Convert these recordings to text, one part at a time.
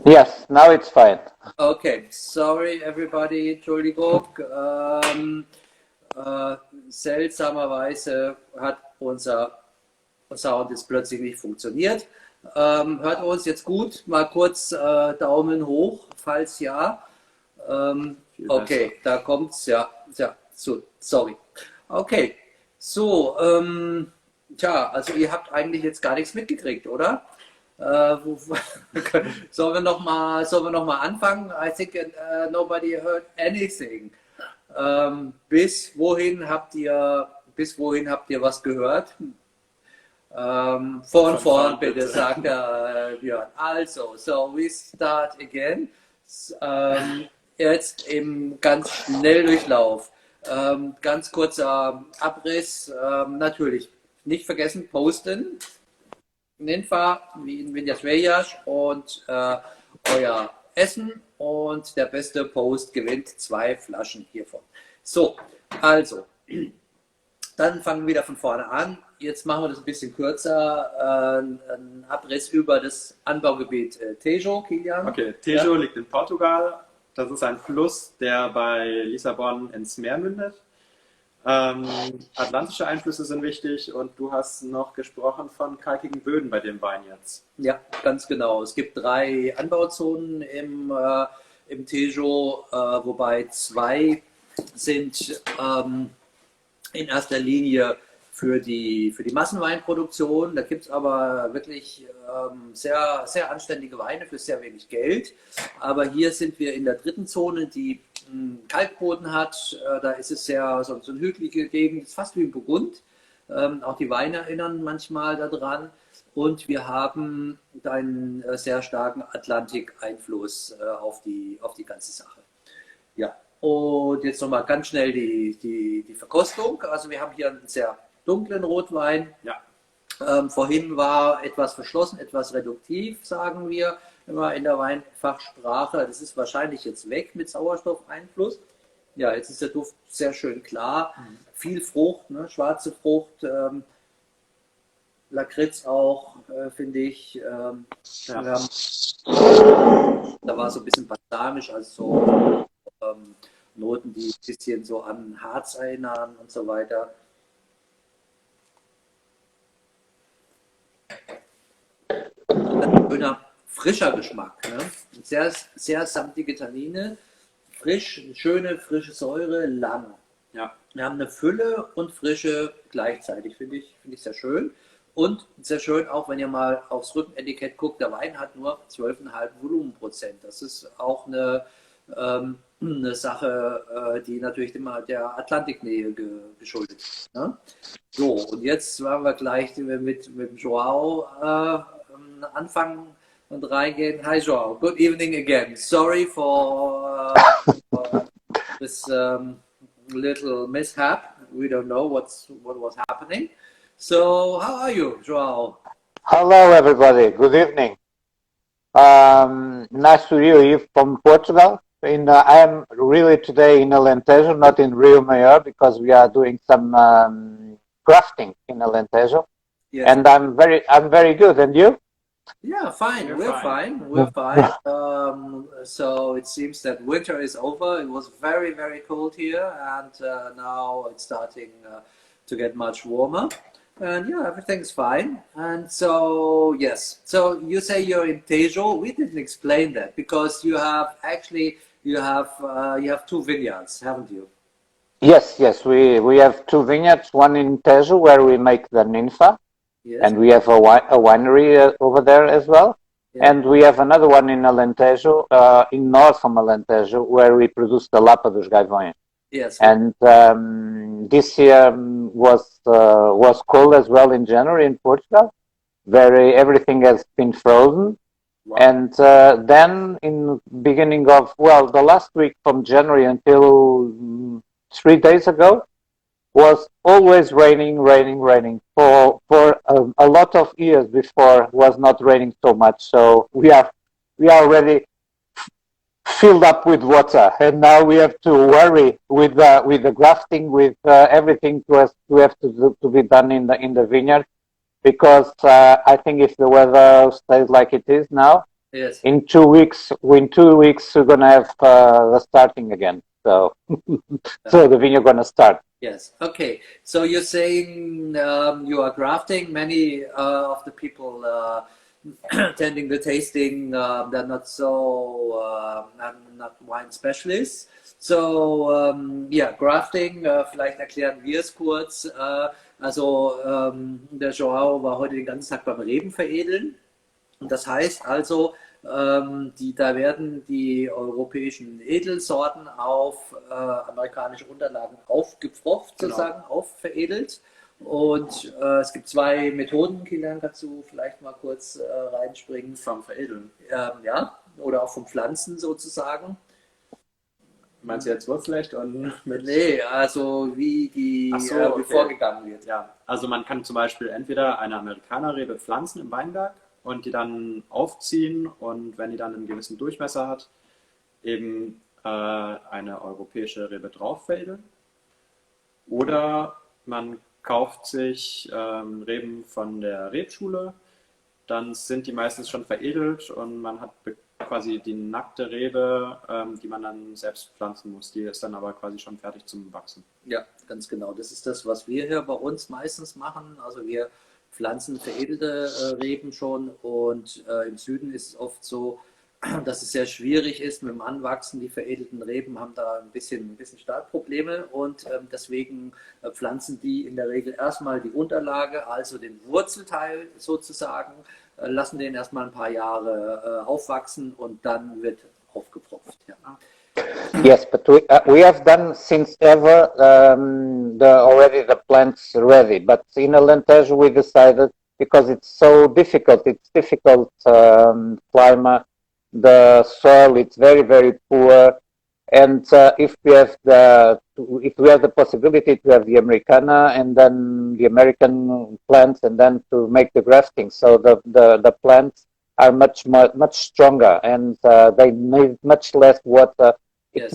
Yes, now it's fine. Okay, sorry everybody, Entschuldigung. Seltsamerweise hat unser Sound jetzt plötzlich nicht funktioniert. Hört uns jetzt gut? Mal kurz Daumen hoch, falls ja. Okay, da kommt's, ja, so, sorry. Okay, so, also ihr habt eigentlich jetzt gar nichts mitgekriegt, oder? Sollen wir noch mal anfangen? I think nobody heard anything. Bis wohin habt ihr was gehört? Von vorn bitte, sagt der Björn. Also, so we start again. Jetzt im ganz Schnelldurchlauf. Ganz kurzer Abriss. Natürlich nicht vergessen, posten. Ninfa, Vinhas, Velhas und euer Essen. Und der beste Post gewinnt 2 Flaschen hiervon. So, also, dann fangen wir wieder von vorne an. Jetzt machen wir das ein bisschen kürzer. Ein Abriss über das Anbaugebiet Tejo, Kilian. Okay, Tejo liegt in Portugal. Das ist ein Fluss, der bei Lissabon ins Meer mündet. Atlantische Einflüsse sind wichtig und du hast noch gesprochen von kalkigen Böden bei dem Wein jetzt. Ja, ganz genau. Es gibt 3 Anbauzonen im Tejo, wobei 2 sind in erster Linie für die Massenweinproduktion. Da gibt es aber wirklich sehr, sehr anständige Weine für sehr wenig Geld. Aber hier sind wir in der 3. Zone, die Kalkboden hat. Da ist es sehr so eine hügelige Gegend, ist fast wie in Burgund. Auch die Weine erinnern manchmal daran. Und wir haben einen sehr starken Atlantik-Einfluss auf die ganze Sache. Ja, und jetzt nochmal ganz schnell die Verkostung. Also wir haben hier einen sehr dunklen Rotwein. Ja. Vorhin war etwas verschlossen, etwas reduktiv, sagen wir immer in der Weinfachsprache. Das ist wahrscheinlich jetzt weg mit Sauerstoffeinfluss. Ja, jetzt ist der Duft sehr schön klar. Viel Frucht, ne? Schwarze Frucht, Lakritz auch, finde ich. Da war so ein bisschen balsamisch, also so Noten, die ein bisschen so an Harz erinnern und so weiter. Ein schöner, frischer Geschmack. Ne? Sehr, sehr samtige Tannine, frisch, eine schöne, frische Säure, lang. Ja. Wir haben eine Fülle und Frische gleichzeitig, finde ich sehr schön. Und sehr schön auch, wenn ihr mal aufs Rückenetikett guckt, der Wein hat nur 12,5 Volumenprozent. Das ist auch eine Sache, die natürlich immer der Atlantiknähe geschuldet ist. Ne? So, und jetzt waren wir gleich mit João anfangen und reingehen. Hi João, good evening again. Sorry for this little mishap. We don't know what was happening. So, how are you, João? Hello, everybody. Good evening. Nice to hear you from Portugal. I am really today in Alentejo, not in Rio Maior, because we are doing some crafting in Alentejo. Yes. And I'm very good. And you? Yeah, fine. We're fine. So it seems that winter is over. It was very, very cold here, and now it's starting to get much warmer. And yeah, everything's fine. And so yes, so you say you're in Tejo. We didn't explain that because you have 2 vineyards, haven't you? Yes. We have 2 vineyards. One in Tejo where we make the Ninfa. Yes. And we have a winery over there as well. Yeah. And we have another one in Alentejo, in north from Alentejo, where we produce the Lapa dos Gaivões. Yes. And this year was cold as well in January in Portugal. Everything has been frozen. Wow. And then in beginning of, the last week from January until 3 days ago, was always raining for a lot of years before was not raining so much. So we are already filled up with water, and now we have to worry with the grafting, with everything to have to be done in the vineyard, because I think if the weather stays like it is now, Yes. In 2 weeks, we're gonna have the starting again. So, so the vineyard gonna start. Yes. Okay. So you're saying you are grafting. Many of the people attending the tasting, they're not so not wine specialists. So ja, Grafting, vielleicht erklären wir es kurz. Also der João war heute den ganzen Tag beim Reben veredeln. Und das heißt also, da werden die europäischen Edelsorten auf amerikanische Unterlagen aufgepfropft, sozusagen, aufveredelt. Und es gibt zwei Methoden, Kilian, kannst du vielleicht mal kurz reinspringen? Vom Veredeln. Ja, oder auch vom Pflanzen sozusagen. Meinst du jetzt Wurzelrecht und mit? Nee, also wie wie vorgegangen wird. Ja, also man kann zum Beispiel entweder eine Amerikanerrebe pflanzen im Weinberg und die dann aufziehen und wenn die dann einen gewissen Durchmesser hat, eben eine europäische Rebe drauf veredeln. Oder man kauft sich Reben von der Rebschule, dann sind die meistens schon veredelt und man hat quasi die nackte Rebe, die man dann selbst pflanzen muss. Die ist dann aber quasi schon fertig zum Wachsen. Ja, ganz genau. Das ist das, was wir hier bei uns meistens machen. Also wir pflanzen veredelte Reben schon und im Süden ist es oft so, dass es sehr schwierig ist mit dem Anwachsen. Die veredelten Reben haben da ein bisschen Startprobleme und deswegen pflanzen die in der Regel erstmal die Unterlage, also den Wurzelteil sozusagen, lassen den erstmal ein paar Jahre aufwachsen und dann wird aufgepropft. Ja. Yes, but we have done since ever already the plants ready. But in Alentejo we decided because it's so difficult. It's difficult climate. The soil it's very poor, and if we have the possibility to have the Americana and then the American plants and then to make the grafting, so the plants are much stronger and they need much less water. It's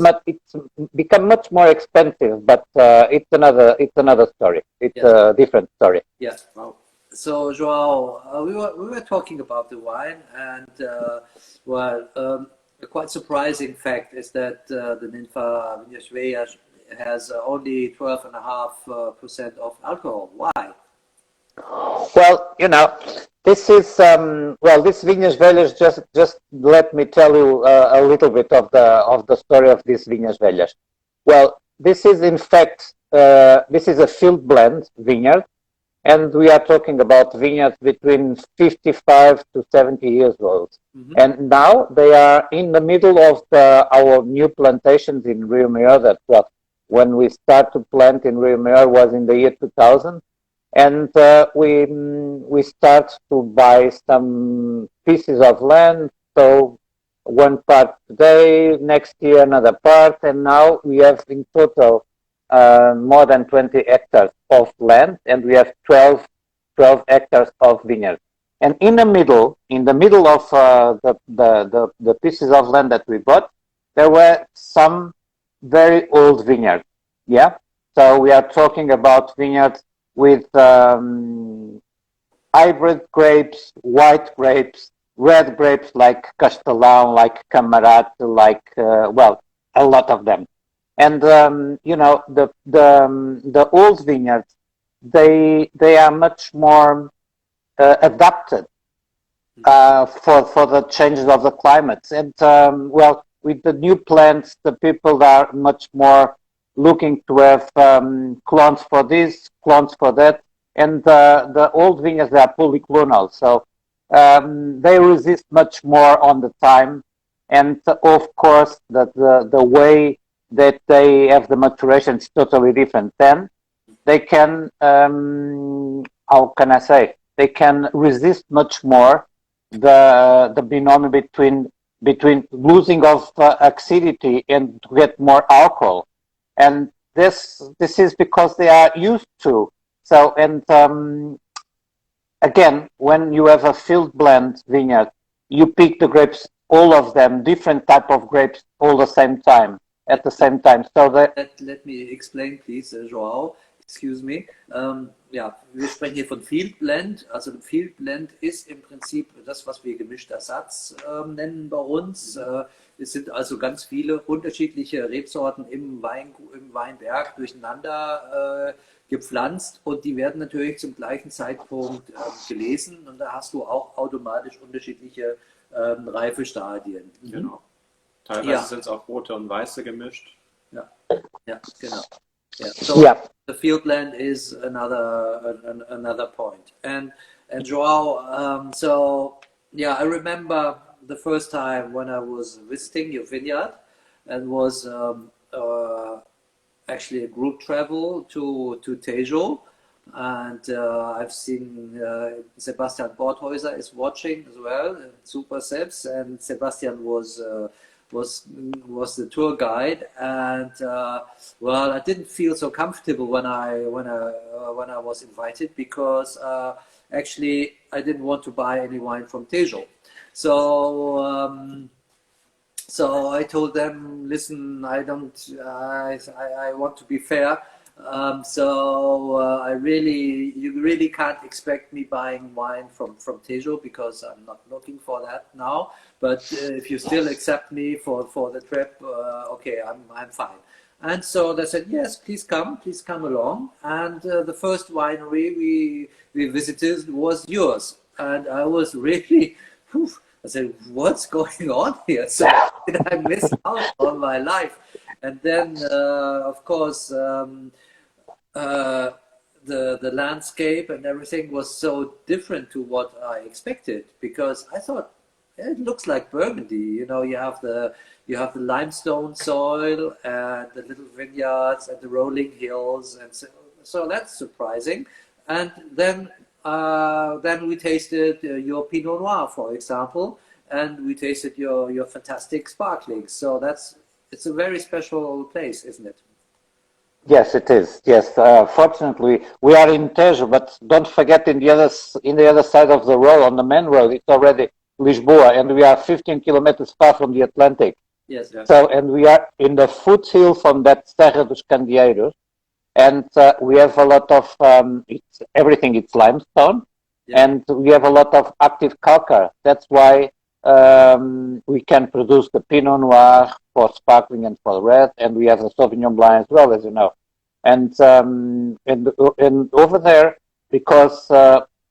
become much more expensive, but it's another story. It's a different story. Yes. Wow. So João, we were talking about the wine, and a quite surprising fact is that the Ninfa Vinhas has only 12.5% of alcohol. Why? Well, this is this Vinhas Velhas. Just let me tell you a little bit of the story of this Vinhas Velhas. Well, this is in fact this is a field blend vineyard. And we are talking about vineyards between 55 to 70 years old. Mm-hmm. And now they are in the middle of our new plantations in Rio Maior. That when we start to plant in Rio Maior was in the year 2000. And we start to buy some pieces of land. So one part today, next year another part. And now we have in total more than 20 hectares of land, and we have 12 hectares of vineyards. And in the middle of the pieces of land that we bought, there were some very old vineyards. Yeah, so we are talking about vineyards with hybrid grapes, white grapes, red grapes like Castellão, like Camarat, like a lot of them. And the old vineyards, they are much more adapted for the changes of the climates. And with the new plants, the people are much more looking to have clones for this, clones for that. And the old vineyards, they are polyclonal, so they resist much more on the time. And of course, the way that they have the maturation is totally different. Then they can, how can I say, they can resist much more the binomial between losing of acidity and to get more alcohol. And this is because they are used to. So, and again, when you have a field blend vineyard, you pick the grapes, all of them, different type of grapes, all at the same time. So let me explain, please, João. excuse me. Ja, wir sprechen hier von Field Blend. Also Field Blend ist im Prinzip das, was wir gemischter Satz nennen bei uns. Es sind also ganz viele unterschiedliche Rebsorten im Weinberg durcheinander gepflanzt und die werden natürlich zum gleichen Zeitpunkt gelesen und da hast du auch automatisch unterschiedliche Reifestadien. Genau. Teilweise sind es auch rote und weiße gemischt. Ja, ja, genau. Yeah. So the field blend is another point. And João, so yeah, I remember the first time when I was visiting your vineyard, and was actually a group travel to Tejo, and I've seen Sebastian Borthäuser is watching as well, Super Sebs, and Sebastian was the tour guide, and well, I didn't feel so comfortable when I was invited because actually I didn't want to buy any wine from Tejo. So I told them, listen, I want to be fair. You really can't expect me buying wine from Tejo because I'm not looking for that now. But if you still accept me for the trip, okay, I'm fine. And so they said, yes, please come along. And the first winery we visited was yours, and I was really, I said, what's going on here? So did I miss out on my life? And then, of course, the landscape and everything was so different to what I expected, because I thought it looks like Burgundy. You know, you have the limestone soil and the little vineyards and the rolling hills, and so that's surprising. And then we tasted your Pinot Noir, for example, and we tasted your fantastic sparklings. So it's a very special place, isn't it? Yes, it is. Yes, fortunately, we are in Tejo, but don't forget in the other side of the road, on the main road, it's already Lisboa, and we are 15 kilometers far from the Atlantic. Yes. So, and we are in the foothill from that Serra dos Candeeiros, and we have a lot of it's limestone, and we have a lot of active calcar. That's why we can produce the Pinot Noir for sparkling and for red, and we have the Sauvignon Blanc as well, as you know. And over there, because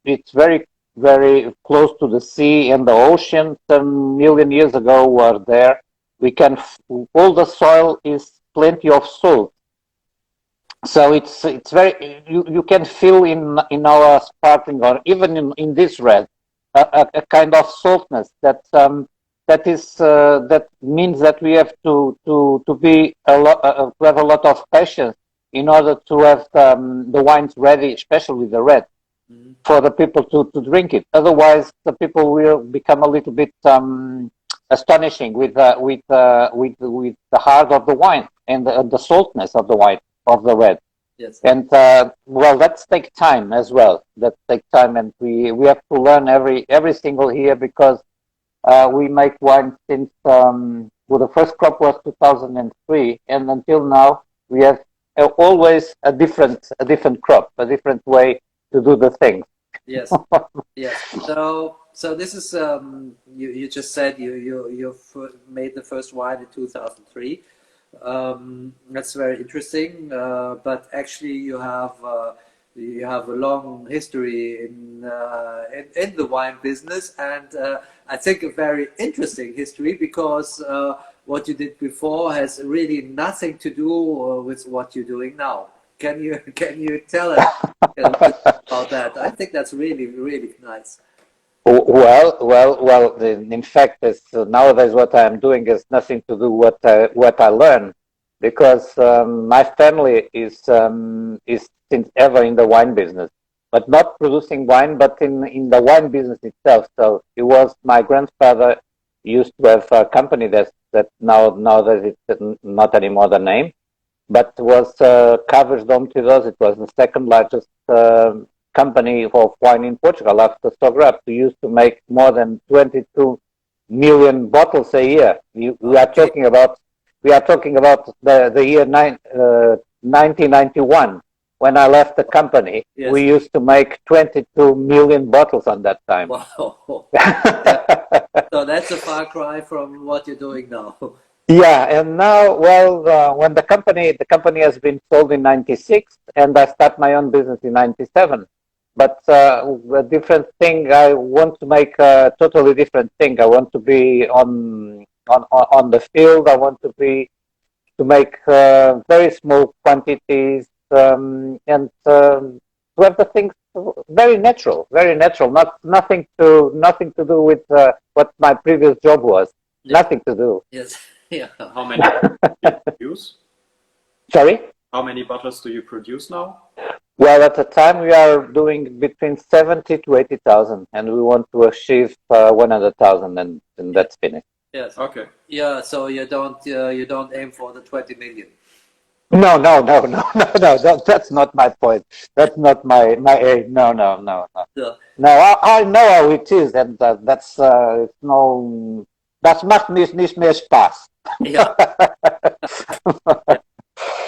it's very, very close to the sea and the ocean, some million years ago were there. All the soil is plenty of salt. So it's very, you can feel in our sparkling, or even in this red, a kind of saltness that means that we have to have a lot of patience in order to have the wines ready, especially the red, for the people to drink it. Otherwise, the people will become a little bit astonishing with the heart of the wine and the saltness of the wine of the red. Yes. And well, that takes time as well. That takes time, and we have to learn every single year, because we make wine since the first crop was 2003, and until now we have always a different crop, a different way to do the things. Yes. Yes. So this is you just said you made the first wine in 2003. That's very interesting. But actually, you have a long history in the wine business, and I think a very interesting history, because what you did before has really nothing to do with what you're doing now. Can you tell us a little bit about that? I think that's really, really nice. Well. In fact, nowadays what I am doing has nothing to do what I learned, because my family is since ever in the wine business, but not producing wine, but in the wine business itself. So it was my grandfather used to have a company that nowadays it's not anymore the name, but was Cavas de Omtidos. It was the second largest company of wine in Portugal after Sograp. We used to make more than 22 million bottles a year. We are talking about the year 1991. when I left the company, Yes. we used to make 22 million bottles on that time. Wow. Yeah. So that's a far cry from what you're doing now. Yeah, and now, well, when the company has been sold in '96, and I start my own business in '97. But a different thing. I want to make a totally different thing. I want to be on the field. I want to make very small quantities and to have the things very natural. Nothing to do with what my previous job was. Yeah. Nothing to do. Yes. Yeah. How many do you produce? Sorry? How many bottles do you produce now? Well, at the time we are doing between 70 to 80,000, and we want to achieve 100,000, and that's finished. Yes. Okay. Yeah. So you don't aim for the 20 million. No. That's not my point. That's not my aim. No. Yeah. No, I know how it is, and that's no. Das macht nicht mehr Spaß. Yeah.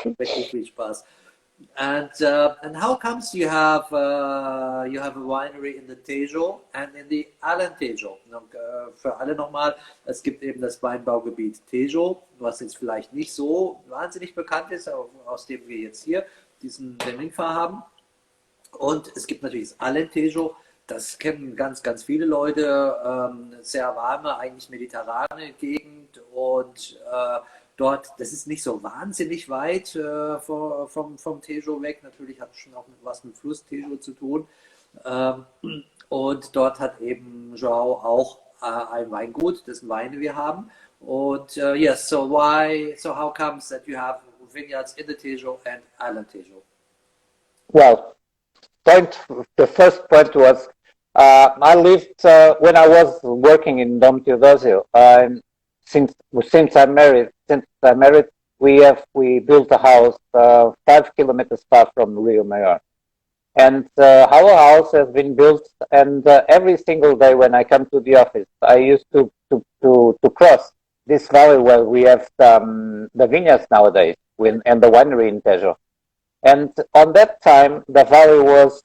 Richtig viel Spaß. And how comes you have a winery in the Tejo and in the Alentejo? Für alle nochmal, es gibt eben das Weinbaugebiet Tejo, was jetzt vielleicht nicht so wahnsinnig bekannt ist, aus dem wir jetzt hier den Ninfa haben. Und es gibt natürlich das Alentejo, das kennen ganz, ganz viele Leute, sehr warme, eigentlich mediterrane Gegend und dort, das ist nicht so wahnsinnig weit vom Tejo weg. Natürlich hat es schon auch was mit Fluss Tejo zu tun. Und dort hat eben João auch ein Weingut, dessen Weine wir haben. Und yes, so how comes that you have vineyards in the Tejo and Alentejo? Well, the first point was I lived when I was working in Dom Teodosio. Since I'm married, we built a house 5 kilometers far from Rio Maior, and our house has been built. And every single day when I come to the office, I used to cross this valley where we have the Vinhas nowadays, and the winery in Tejo. And on that time, the valley was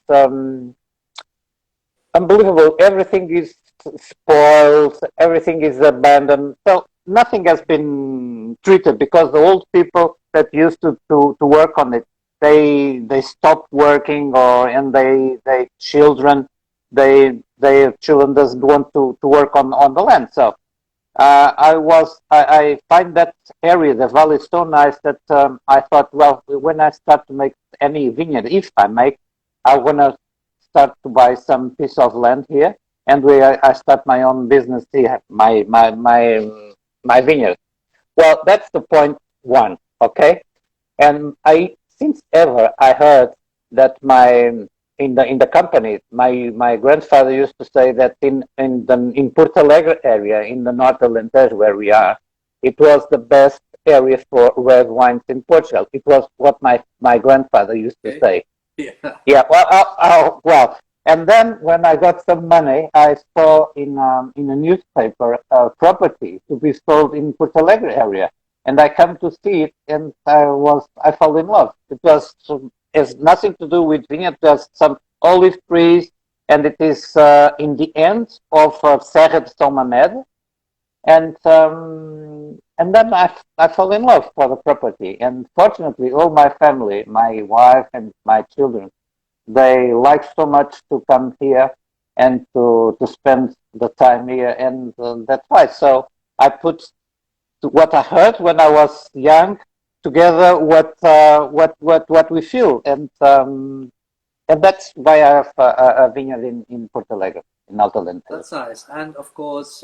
unbelievable. Everything is spoiled. Everything is abandoned. So nothing has been treated because the old people that used to work on it, they stopped working, and their children doesn't want to work on the land. So I find that area, the valley, so nice that I thought, well, when I start to make any vineyard, if I make, I want to start to buy some piece of land here, and I start my own business here, my vineyard. Well, that's the point one, okay? And since ever I heard that in the company, my grandfather used to say that in Porto Alegre area, in the north of Alentejo where we are, it was the best area for red wines in Portugal. It was what my grandfather used to say. Yeah. Well. And then when I got some money, I saw in a newspaper a property to be sold in Porto Alegre area, and I come to see it, and I fell in love. It has nothing to do with vineyard, just some olive trees, and it is in the end of Serra de São Mamed, and then I fell in love for the property, and fortunately, all my family, my wife and my children, they like so much to come here and to spend the time here, and that's why. So I put what I heard when I was young together what we feel, and that's why I have a vineyard in Porto Alegre, in Alto Alentejo. That's nice. And of course,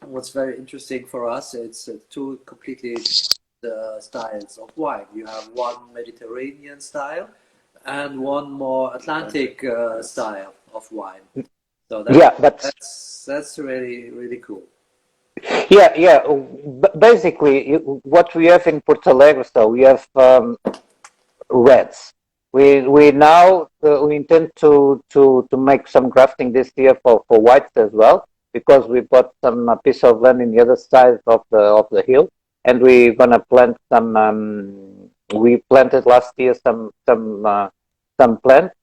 what's very interesting for us, it's two completely styles of wine. You have one Mediterranean style and one more Atlantic style of wine. So that's really, really cool. Yeah. Basically, what we have in Porto Alegre, so we have reds. We now we intend to make some grafting this year for whites as well, because we bought some piece of land in the other side of the hill, and we're gonna plant some we planted last year some plants,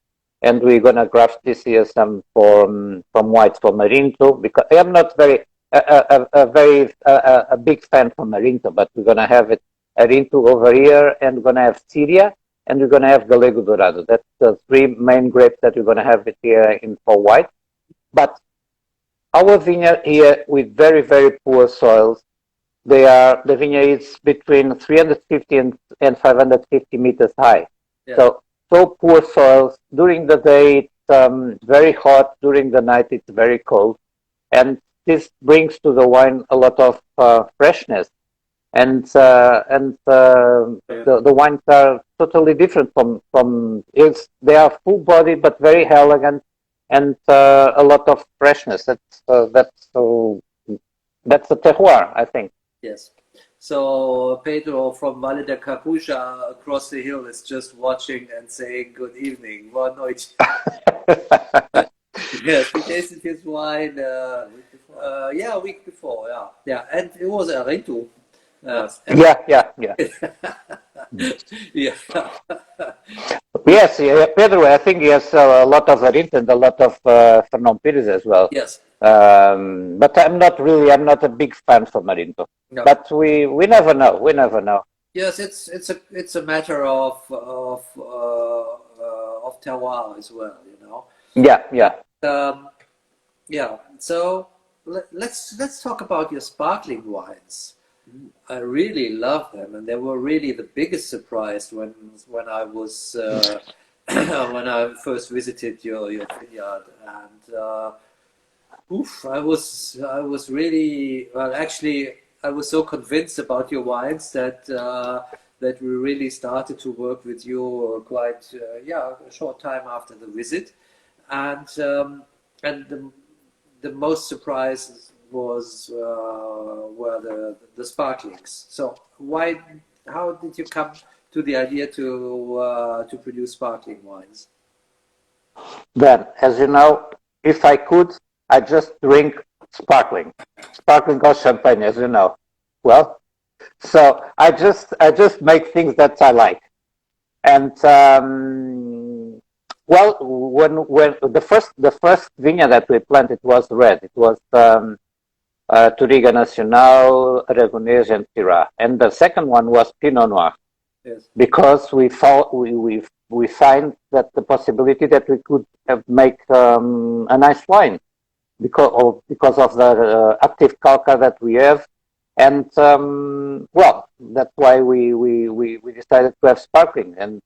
and we're gonna graft this year some from white for Marinto, because I am not a big fan for Marinto, but we're gonna have it Arinto over here, and we're gonna have Syria, and we're gonna have Galego Dourado. That's the three main grapes that we're gonna have it here in for white. But our vineyard here with very, very poor soils, the vineyard is between 350 and 550 meters high. Yeah. So poor soils. During the day it's very hot. During the night it's very cold, and this brings to the wine a lot of freshness. And the wines are totally different from they are full bodied but very elegant, and a lot of freshness. That's the terroir, I think. Yes. So Pedro from Valle da Capucha across the hill is just watching and saying good evening. Boa noite. Yes, we tasted his wine. A week before. Yeah, and it was Arinto. Yeah. Yeah. Yes, Pedro, I think he has a lot of Arinto and a lot of Fernão Pires as well. Yes. But I'm not a big fan for Marinto. No. But we never know. We never know. Yes, it's a matter of terroir as well, you know. Yeah. Yeah. So let's talk about your sparkling wines. I really love them, and they were really the biggest surprise when I was when I first visited your vineyard, and I was really, well, actually I was so convinced about your wines that that we really started to work with you quite a short time after the visit, and the most surprise were the sparklings. So how did you come to the idea to produce sparkling wines? Then, as you know, if I could, I just drink sparkling or champagne, as you know. Well, so I just make things that I like, and well, when the first vineyard that we planted was red. It was Touriga Nacional, Aragonês, and Syrah, and the second one was Pinot Noir. Yes. Because we find that the possibility that we could make a nice wine because of the active calca that we have, and well, that's why we decided to have sparkling. And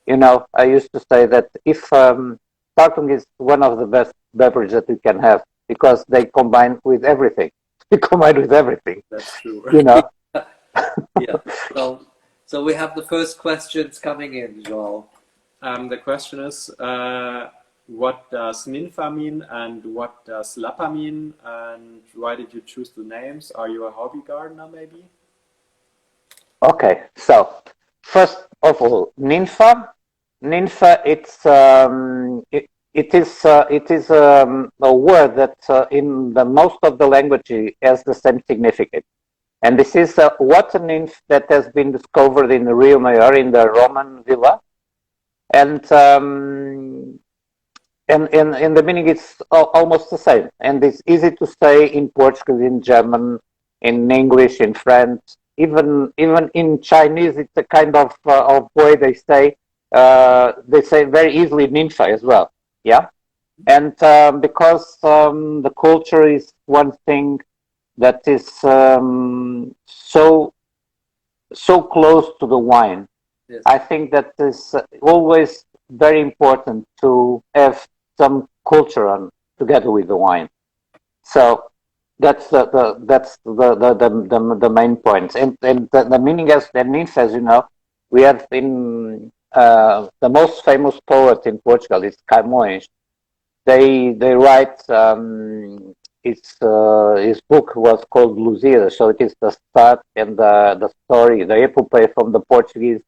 you know, I used to say that if sparkling is one of the best beverages that we can have, because they combine with everything. They combine with everything. That's true. You know. Yeah. So we have the first questions coming in, João. The question is, what does Ninfa mean and what does Lapa mean, and why did you choose the names? Are you a hobby gardener, maybe? Okay, so first of all, Ninfa, it's it is a word that in the most of the language has the same significance. And this is a water nymph that has been discovered in Rio Maior in the Roman villa, and in the meaning it's almost the same. And it's easy to say in Portuguese, in German, in English, in French, even in Chinese. It's a kind of way they say very easily Ninfa as well. Yeah, and because the culture is one thing that is so close to the wine. Yes. I think that is always very important to have some culture on together with the wine. So that's the main point. And the meaning as the nymph, as you know, we have in the most famous poet in Portugal is Camões. They write. His book was called Lusíada, so it is the start and the story, the epopee from the Portuguese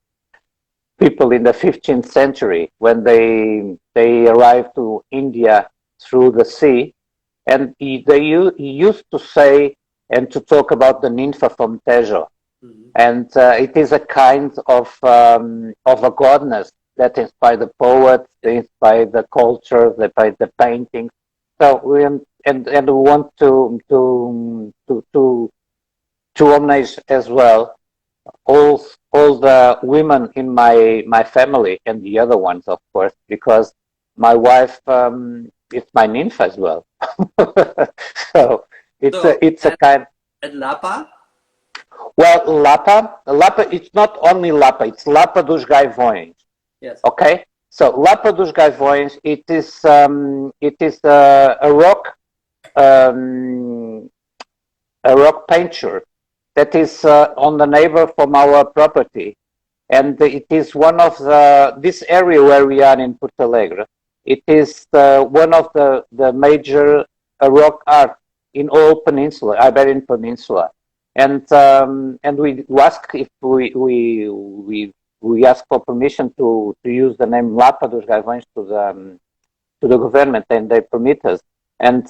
people in the 15th century when they arrived to India through the sea, and he used to say and to talk about the Ninfa from Tejo. and it is a kind of a goddess that inspired the poets, inspired the culture, inspired the paintings. So we want to homage as well all the women in my family and the other ones, of course, because my wife is my Ninfa as well. So it's a kind. And Lapa? Well, Lapa, it's not only Lapa, it's Lapa dos Gaivões. Yes. Okay, so Lapa dos Gaivões, it is a rock painture that is on the neighbor from our property, and it is one of this area where we are in Porto Alegre. It is one of the major rock art in all peninsula, Iberian Peninsula, and we ask if we ask for permission to use the name Lapa dos Gaivões to the government, and they permit us. And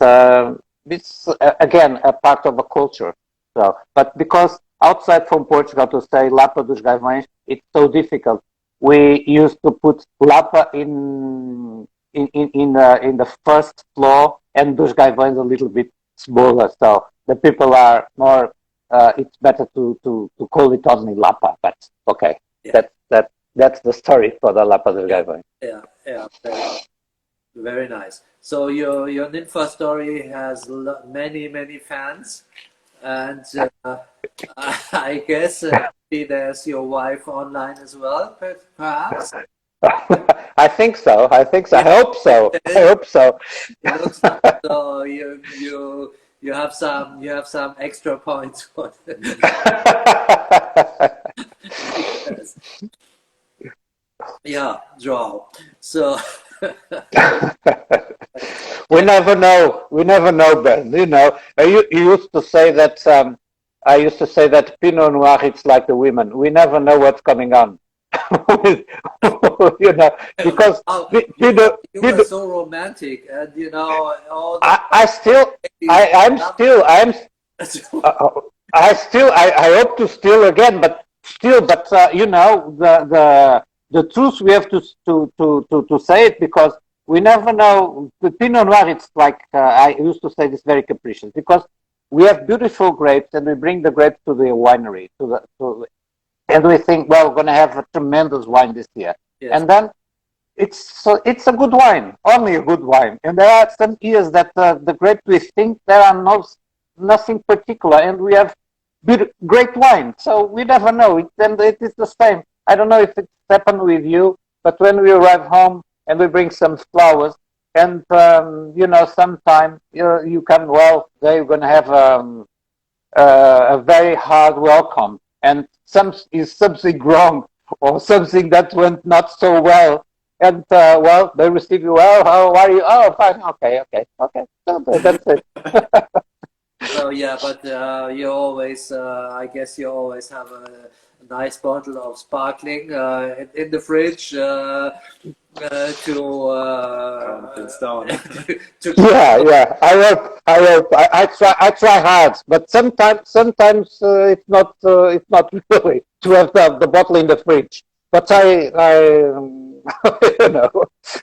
it's again a part of a culture. So, but because outside from Portugal to say Lapa dos Gaivões, it's so difficult. We used to put Lapa in the first floor and dos Gaivões a little bit smaller. So the people are more. It's better to call it only Lapa, but okay, yeah. That's the story for the Lapa dos Gaivões. Yeah, very nice. So your Ninfa story has many fans, and I guess there's your wife online as well, perhaps. I think so. I hope so. It looks like so you have some extra points for it. Yes. Yeah, João. So we never know, Ben. You know, you used to say that. I used to say that Pinot Noir, it's like the women. We never know what's coming on. You know, because you were so romantic, and you know all the I hope to steal again, but you know, the truth we have to say it, because we never know. The Pinot Noir, it's like I used to say this, very capricious, because we have beautiful grapes and we bring the grapes to the winery and we think, well, we're going to have a tremendous wine this year. Yes. And then it's a good wine, only a good wine. And there are some years that the grapes we think there are nothing particular, and we have great wine. So we never know. It is the same. I don't know if it's happened with you, but when we arrive home and we bring some flowers, and you know, sometime you can, well, they're going to have a very hard welcome, and something wrong, or something that went not so well, and well, they receive you well. How are you? Oh, fine. Okay. So that's it. So yeah, but you always, I guess you always have a nice bottle of sparkling in the fridge to yeah. I hope. I try hard, but sometimes it's not really to have the bottle in the fridge. But I you know.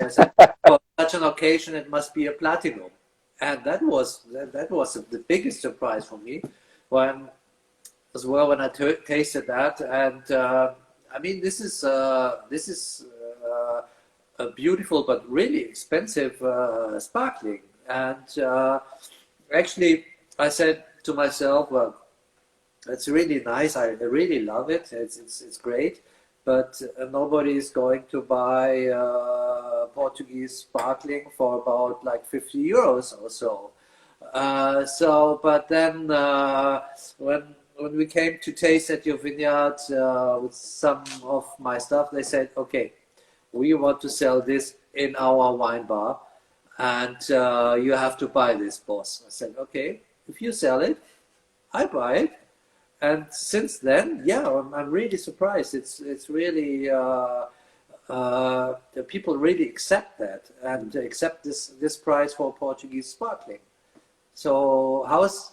Yes, for such an occasion, it must be a platinum. And that was the biggest surprise for me when I tasted that. And I mean, this is a beautiful but really expensive sparkling. And actually, I said to myself, well, it's really nice. I really love it. It's great. But nobody is going to buy Portuguese sparkling for about like 50 euros or so. But then when we came to taste at your vineyard with some of my stuff, they said, okay, we want to sell this in our wine bar, and you have to buy this, boss. I said, okay, if you sell it, I buy it. And since then, yeah, I'm really surprised. It's really the people really accept that and accept this price for Portuguese sparkling. So how is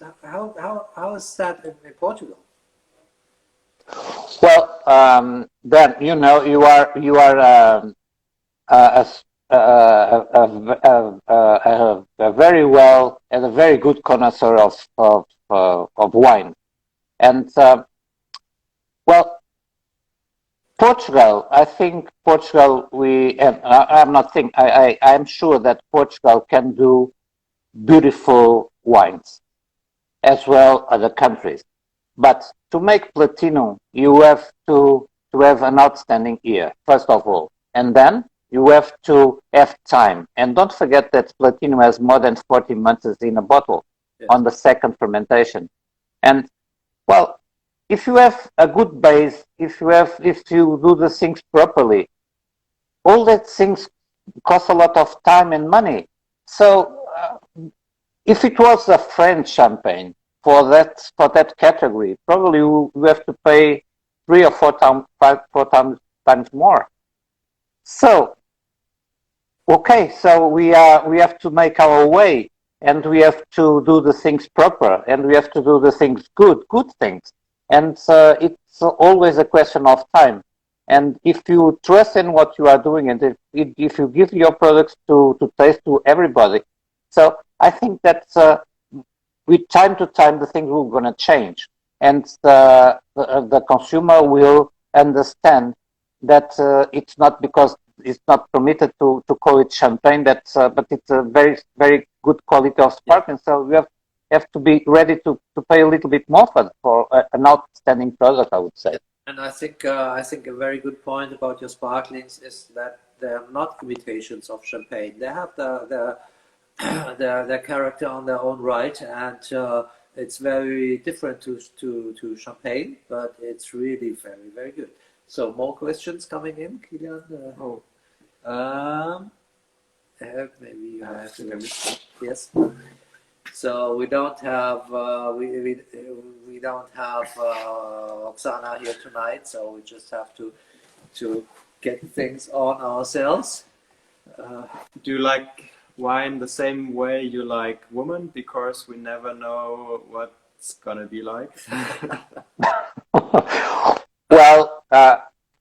that in Portugal? Well, then you are a, a very well and a very good connoisseur of wine, and well, Portugal. I think Portugal. And I'm not think. I'm sure that Portugal can do beautiful wines as well other countries. But to make platinum, you have to have an outstanding ear, first of all. And then you have to have time. And don't forget that platinum has more than 40 months in a bottle on the second fermentation. And well, if you have a good base, if you do the things properly, all that things cost a lot of time and money. So if it was a French champagne for that category, probably we have to pay 3 or 4 times, times more. So okay, so we have to make our way, and we have to do the things proper, and we have to do the things good things, and it's always a question of time. And if you trust in what you are doing, and if you give your products to taste to everybody, so I think that with time to time the things will going to change, and the consumer will understand that it's not because it's not permitted to call it champagne, but it's a very good quality of sparkling. So we have to be ready to pay a little bit more for an outstanding product, I would say. And I think a very good point about your sparklings is that they're not imitations of champagne. They have their character on their own right, and it's very different to champagne, but it's really very good. So more questions coming in, Kilian? Maybe you have to. Yes. So we don't have we don't have Oksana here tonight, so we just have to get things on ourselves. Do you like wine the same way you like women? Because we never know what's gonna be like. Well,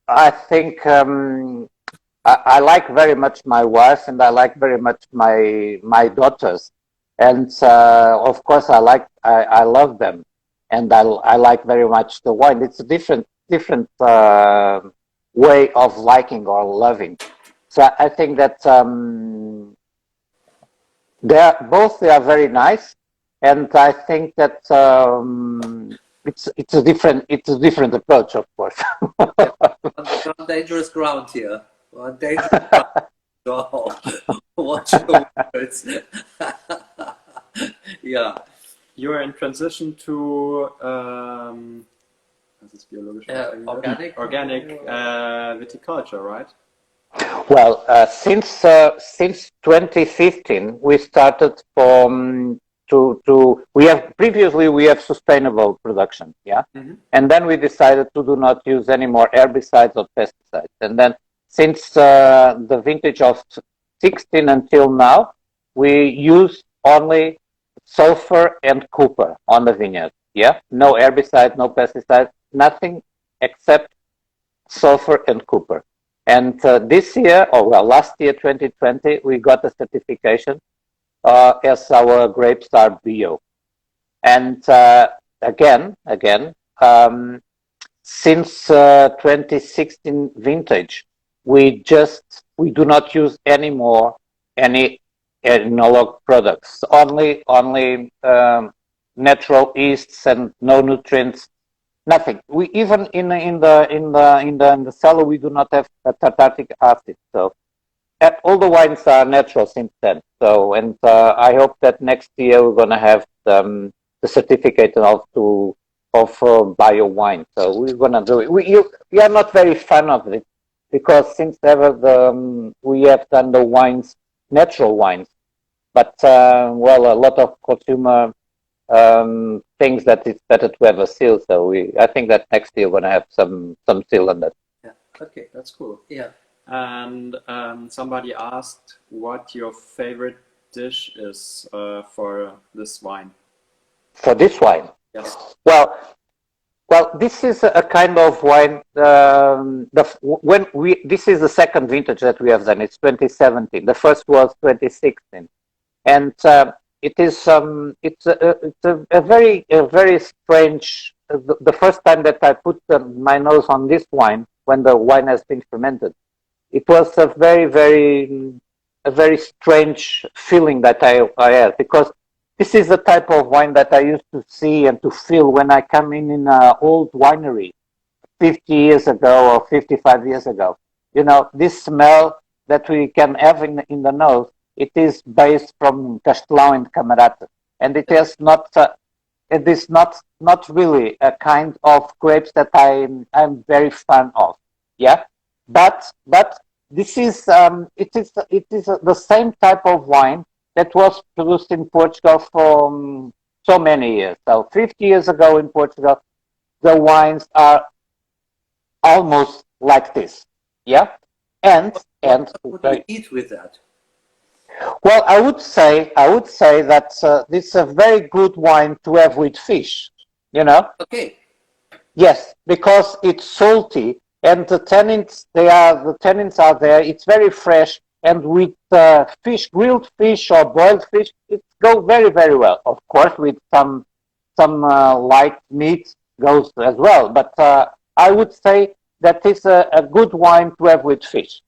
I think I like very much my wife, and I like very much my daughters, and of course I love them, and I like very much the wine. It's a different way of liking or loving. So I think that they are very nice, and I think that it's a different approach, of course. On dangerous ground here. On dangerous ground. Oh, watch your words. Yeah. You're in transition to organic viticulture, right? Well, since 2015, we started we have sustainable production, yeah, and then we decided to do not use any more herbicides or pesticides, and then since the vintage of 16 until now, we use only sulfur and copper on the vineyard, yeah, no herbicide, no pesticide, nothing except sulfur and copper. And this year, last year, 2020, we got a certification as our grapes are bio. And again, since 2016 vintage, we do not use any more any analog products. Only natural yeasts and no nutrients. Nothing. We even in the cellar we do not have tartaric acid. So all the wines are natural since then. So and I hope that next year we're gonna have the certificate of bio wine. So we're gonna do it. We are not very fan of it because since ever we have done the wines, natural wines, but a lot of consumer things that it's better to have a seal. So I think that next year we're gonna have some seal on that. Yeah. Okay, that's cool. Yeah. And somebody asked what your favorite dish is for this wine. For this wine? Yes. Well, Well, this is a kind of wine. This is the second vintage that we have done. It's 2017. The first was 2016, and it's a very strange. The first time that I put my nose on this wine, when the wine has been fermented, it was a very strange feeling that I had, because this is the type of wine that I used to see and to feel when I come in an old winery 50 years ago or 55 years ago. You know, this smell that we can have in the nose, it is based from Castelão and Camarata, and it is not really a kind of grapes that I'm very fan of. Yeah, but this is it is the same type of wine that was produced in Portugal for so many years. So 50 years ago in Portugal, the wines are almost like this. Yeah, and What do you eat with that? well, I would say that this is a very good wine to have with fish. You know. Okay. Yes, because it's salty and the tannins are there. It's very fresh, and with fish, grilled fish or boiled fish, it goes very well. Of course, with some light meat goes as well. But I would say that it's a good wine to have with fish.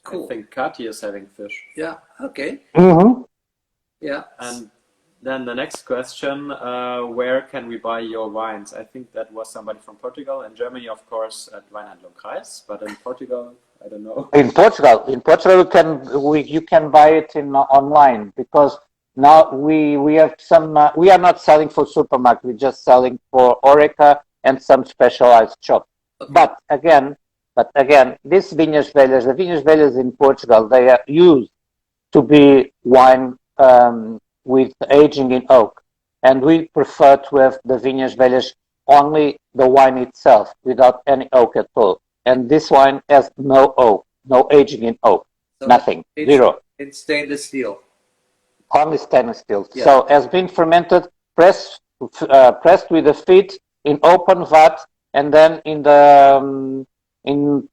Cool. I think Kati is having fish. Yeah. Okay. Mm-hmm. Yeah. And then the next question, where can we buy your wines? I think that was somebody from Portugal. In Germany, of course, at Wein-Kreis, but in Portugal, I don't know. In Portugal, you can buy it online, because now we have some. We are not selling for supermarket. We're just selling for Oreca and some specialized shops. Okay. But again, this Vinhas Velhas, the Vinhas Velhas in Portugal, they are used to be wine with aging in oak, and we prefer to have the Vinhas Velhas only the wine itself, without any oak at all. And this wine has no oak, no aging in oak, So nothing, it's zero, in stainless steel. only stainless steel. Yeah. So has been fermented, pressed with a feet in open vat, and then in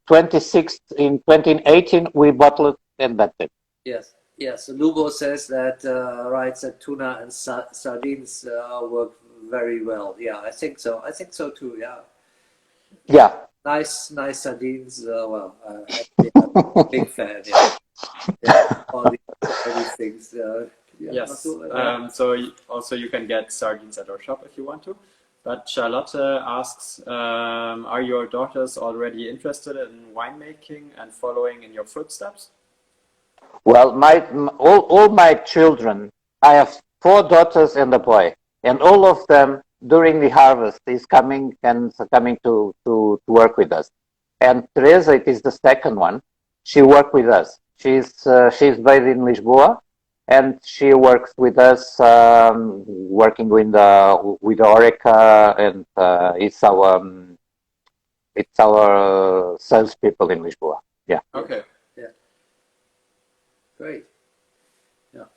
2018 we bottled it, and that's it. Yes. Yes. Lugo says that writes that tuna and sardines work very well. Yeah, I think so. I think so too. Yeah. Yeah. Nice sardines. Well, I'm a big fan. Yeah. Yeah. All these things. Yeah. Yes. Yeah. Also you can get sardines at our shop if you want to. But Charlotte asks, are your daughters already interested in winemaking and following in your footsteps? Well, all my children, I have 4 daughters and a boy, and all of them during the harvest is coming to work with us. And Teresa, it is the second one. She worked with us. She's based in Lisboa, and she works with us, working with Oreca, and it's our salespeople in Lisboa. Yeah. Okay. Yeah. Great. Yeah.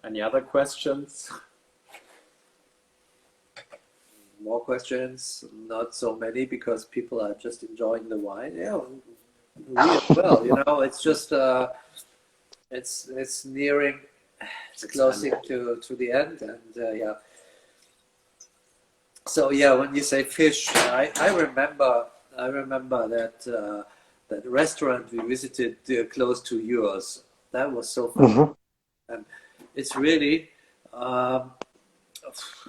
Any other questions? More questions? Not so many, because people are just enjoying the wine. Yeah, we as well. You know, it's just it's nearing, it's closing to the end, and yeah. So yeah, when you say fish, I remember that that restaurant we visited close to yours. That was so fun. Mm-hmm. And it's really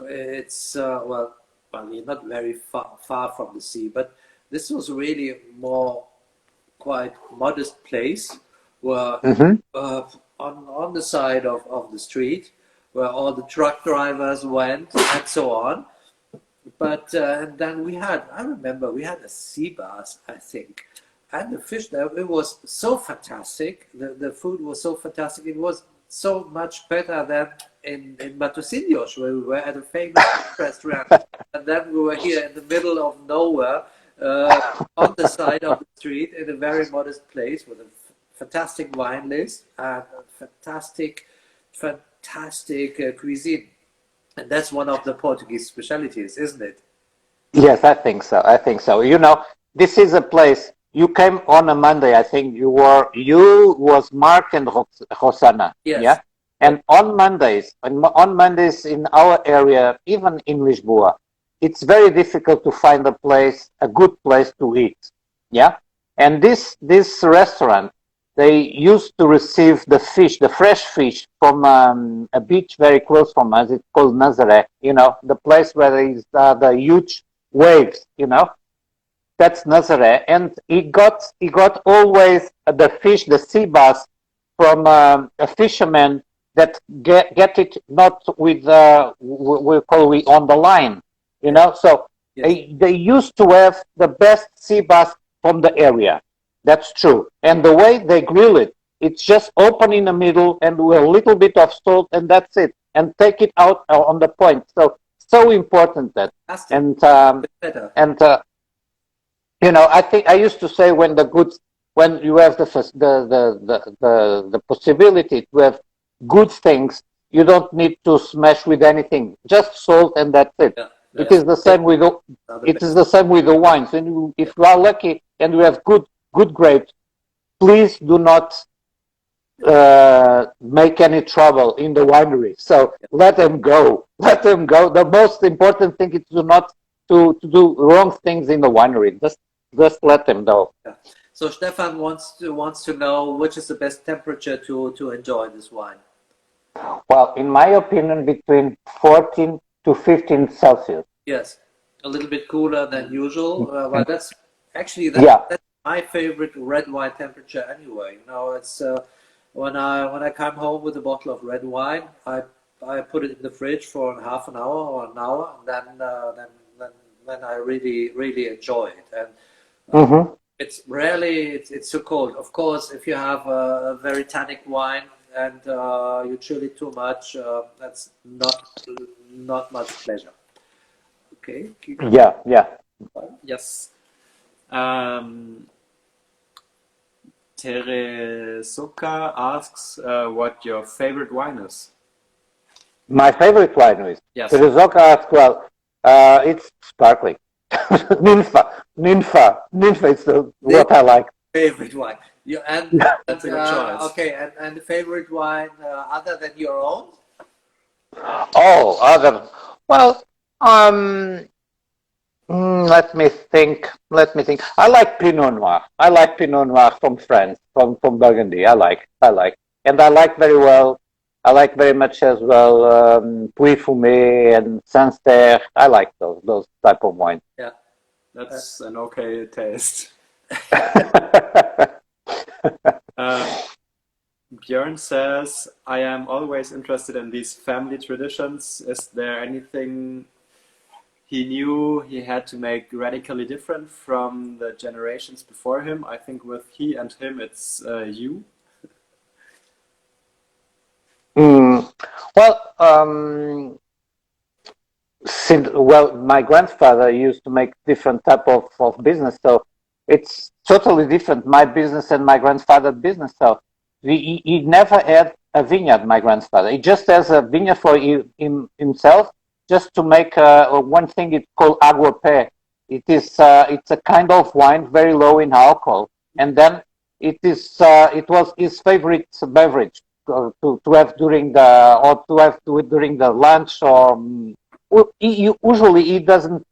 it's well, we're not very far from the sea, but this was really more quite modest place where on the side of the street where all the truck drivers went and so on. But and then I remember we had a sea bass, I think, and the fish there, it was so fantastic. The food was so fantastic. It was so much better than in Matosinhos, where we were at a famous restaurant, and then we were here in the middle of nowhere, on the side of the street, in a very modest place with a fantastic wine list and a fantastic cuisine. And that's one of the Portuguese specialties, isn't it? Yes, I think so. I think so. You know, this is a place you came on a Monday. I think you was Mark and Hosanna. Yes. Yeah, and on Mondays in our area, even in Lisboa, it's very difficult to find a good place to eat. Yeah, and this restaurant, they used to receive the fish, the fresh fish from a beach very close from us. It's called Nazaré. You know, the place where there is the huge waves, you know. That's Nazaré, and he got always the fish, the sea bass, from a fisherman that get it not with we call we on the line, you know. So Yes. they used to have the best sea bass from the area. That's true, and the way they grill it, it's just open in the middle and with a little bit of salt, and that's it, and take it out on the point. So important that, Fantastic. and Better. and you know, I think I used to say when you have the possibility to have good things, you don't need to smash with anything. Just salt and that's it. Yeah. It is the same with the wines. And if you are lucky and you have good grapes, please do not make any trouble in the winery. So let them go. Let them go. The most important thing is to do wrong things in the winery. Just let them go. Yeah. So Stefan wants to know which is the best temperature to enjoy this wine. Well, in my opinion, between 14 to 15 Celsius. Yes, a little bit cooler than usual. But that's Yeah. that's my favorite red wine temperature anyway. You know, it's when I come home with a bottle of red wine, I put it in the fridge for half an hour or an hour, and then I really enjoy it. And Mm-hmm. it's rarely it's too cold. Of course, if you have a very tannic wine and you chill it too much, that's not much pleasure. Okay. Yeah, yeah. Yes. Teresuka asks what your favorite wine is. My favorite wine is Yes. Terezoka as well. It's sparkling. Ninfa. It's what I like. Favorite wine. You and That's a good choice. okay, and the favorite wine other than your own? Oh, other. Well, um, let me think. Let me think. I like Pinot Noir. I like Pinot Noir from France, from Burgundy. I like, and I like very well. I like very much as well Puy Fumé and Sansterre. I like those type of wines. Yeah. That's an okay taste. Björn says, I am always interested in these family traditions. Is there anything he knew he had to make radically different from the generations before him? I think with he and him, it's you. Well, my grandfather used to make different type of business, so it's totally different. My business and my grandfather's business. So he never had a vineyard. My grandfather, he just has a vineyard for himself, just to make one thing. It's called aguapé. It's a kind of wine very low in alcohol, and then it was his favorite beverage to have to it during the lunch or. Usually he didn't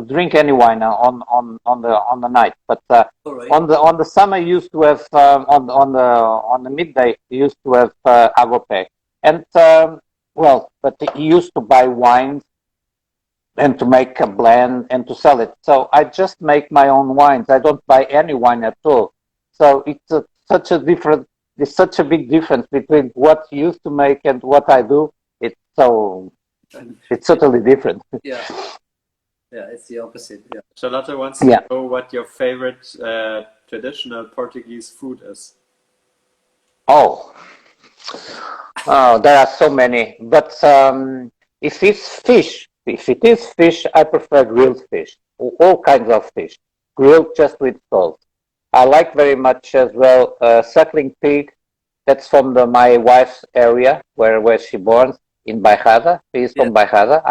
drink any wine on the night, but Right. on the summer he used to have on the midday he used to have agape, and but he used to buy wines and to make a blend and to sell it. So I just make my own wines. I don't buy any wine at all. So there's such a big difference between what he used to make and what I do. It's totally different. Yeah. Yeah, it's the opposite. Yeah. Charlotte wants to know what your favorite traditional Portuguese food is. Oh, there are so many. But if it is fish, I prefer grilled fish. All kinds of fish, grilled just with salt. I like very much as well suckling pig. That's from my wife's area where she born in Bairrada. She is from Bairrada.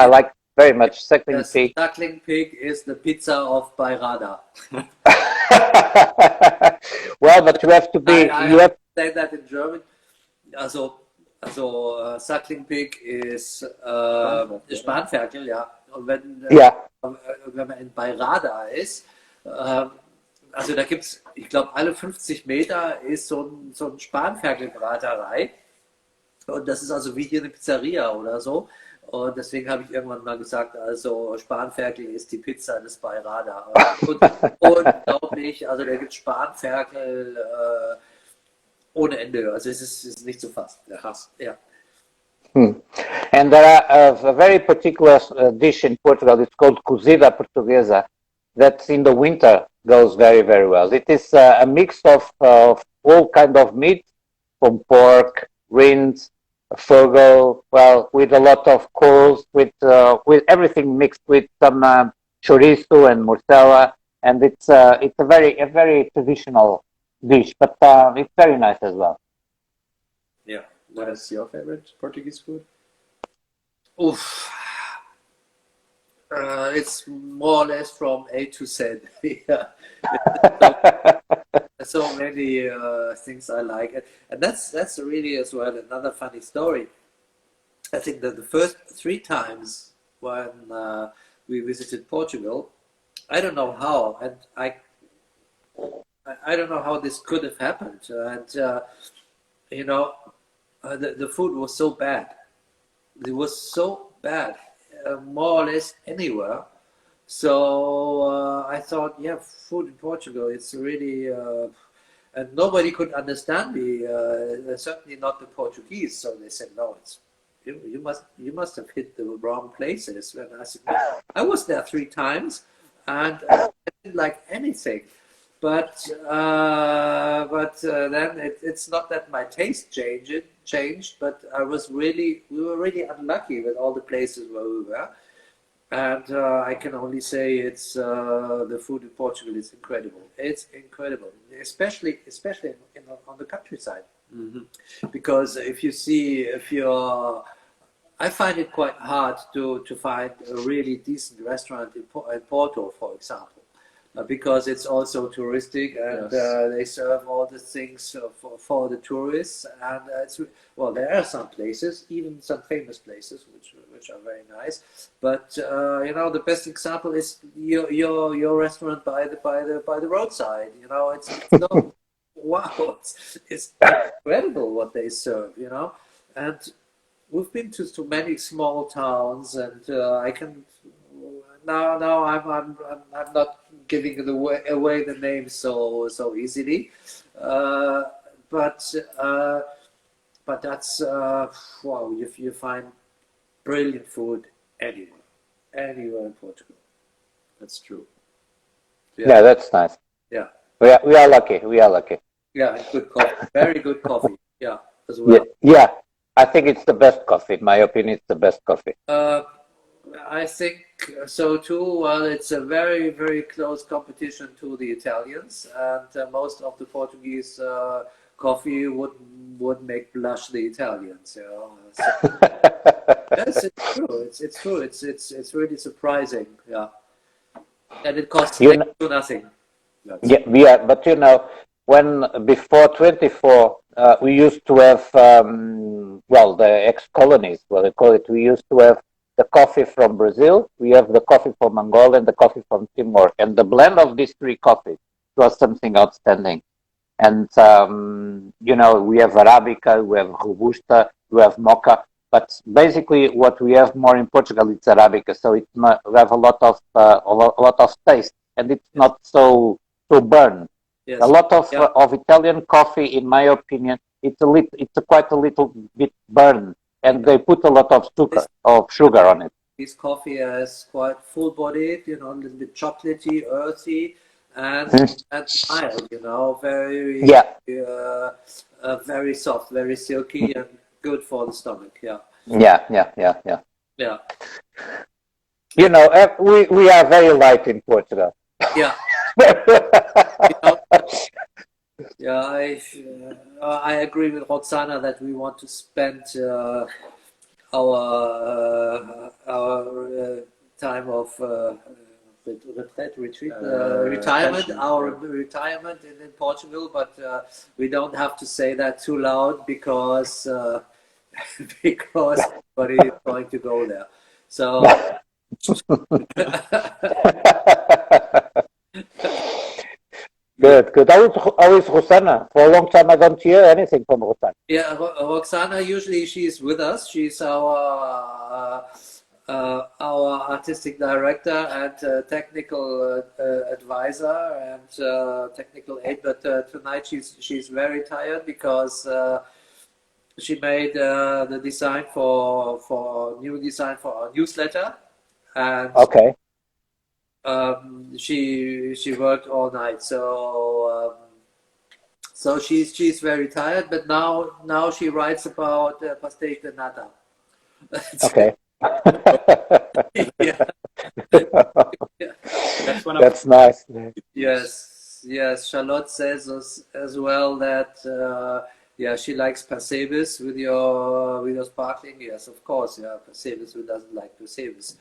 very much. Suckling The pig. suckling pig is the pizza of Bayrada. Well, but you have to be. I You have. say that in German. Suckling pig ist Spanferkel, ja. Und Yeah. wenn man in Bayrada ist, also da gibt es, ich glaube, alle 50 Meter ist so ein Spanferkelbraterei. Und das ist also wie hier eine Pizzeria oder so. Und deswegen habe ich irgendwann mal gesagt, also Spanferkel ist die Pizza des Bayrada. Und unglaublich, also da gibt es Spanferkel ohne Ende. Also es ist nicht zu fassen. Krass. Ja. And there are a very particular dish in Portugal. It's called cozida portuguesa. That in the winter goes very, very well. It is a mix of all kind of meat, from pork, rings, fungo, well, with a lot of coals, with everything mixed with some chorizo and morcella, and it's a very traditional dish, but it's very nice as well. Yeah. What is your favorite Portuguese food? Oof. It's more or less from A to Z. Yeah. So many things I like, and that's really as well another funny story. I think that the first 3 times when we visited Portugal, I don't know how, and I don't know how this could have happened, and you know, the food was so bad. It was so bad, more or less anywhere. So I thought, yeah, food in Portugal, it's really, and nobody could understand me, certainly not the Portuguese. So they said, no, it's you must have hit the wrong places. And I said, no, I was there 3 times, and I didn't like anything. But then it's not that my taste changed, but we were really unlucky with all the places where we were. And I can only say it's the food in Portugal is incredible. It's incredible, especially on the countryside. Mm-hmm. Because I find it quite hard to find a really decent restaurant in Porto, for example. Because it's also touristic, and yes, they serve all the things for the tourists. And there are some places, even some famous places, which are very nice. But the best example is your restaurant by the roadside. It's so wow, it's incredible what they serve. And we've been to many small towns, and I can. Now I'm not giving away the names so easily, but that's wow. You find brilliant food anywhere in Portugal. That's true. Yeah, that's nice. Yeah, we are lucky. We are lucky. Yeah, good coffee, very good coffee. Yeah, as well. Yeah, I think it's the best coffee. In my opinion, it's the best coffee. I think so too. Well, it's a very, very close competition to the Italians, and most of the Portuguese coffee would make blush the Italians. So, yes, it's true. It's true. It's really surprising. Yeah, and it costs nothing. Yeah, but when before 24, we used to have the ex-colonies. Well, they call it. We used to have the coffee from Brazil, we have the coffee from Angola, and the coffee from Timor. And the blend of these 3 coffees was something outstanding. And, we have Arabica, we have Robusta, we have Mocha. But basically what we have more in Portugal, it's Arabica. So we have a lot of taste, and it's not so burn. Yes. A lot of Italian coffee, in my opinion, it's quite a little bit burn. And they put a lot of sugar on it. This coffee is quite full-bodied, a little bit chocolatey, earthy, and mild, very very soft, very silky, and good for the stomach. Yeah. Yeah. We are very light in Portugal. Yeah. Yeah, I agree with Roxana that we want to spend time of retirement, our retirement in Portugal, but we don't have to say that too loud because because everybody is going to go there. So Good. How is Rosanna? For a long time I don't hear anything from Rosanna. yeah, Roxana, usually she's with us. She's our artistic director and technical advisor and technical aid. But tonight she's very tired because she made the design for new design for our newsletter, and Okay. she worked all night. So so she's very tired. But now she writes about pastéis de nata. Okay. Yeah. That's nice. Yes. Charlotte says as well that yeah, she likes Pasebis with your sparkling. Yes, of course. Yeah, Pasebis. Who doesn't like Pasebis?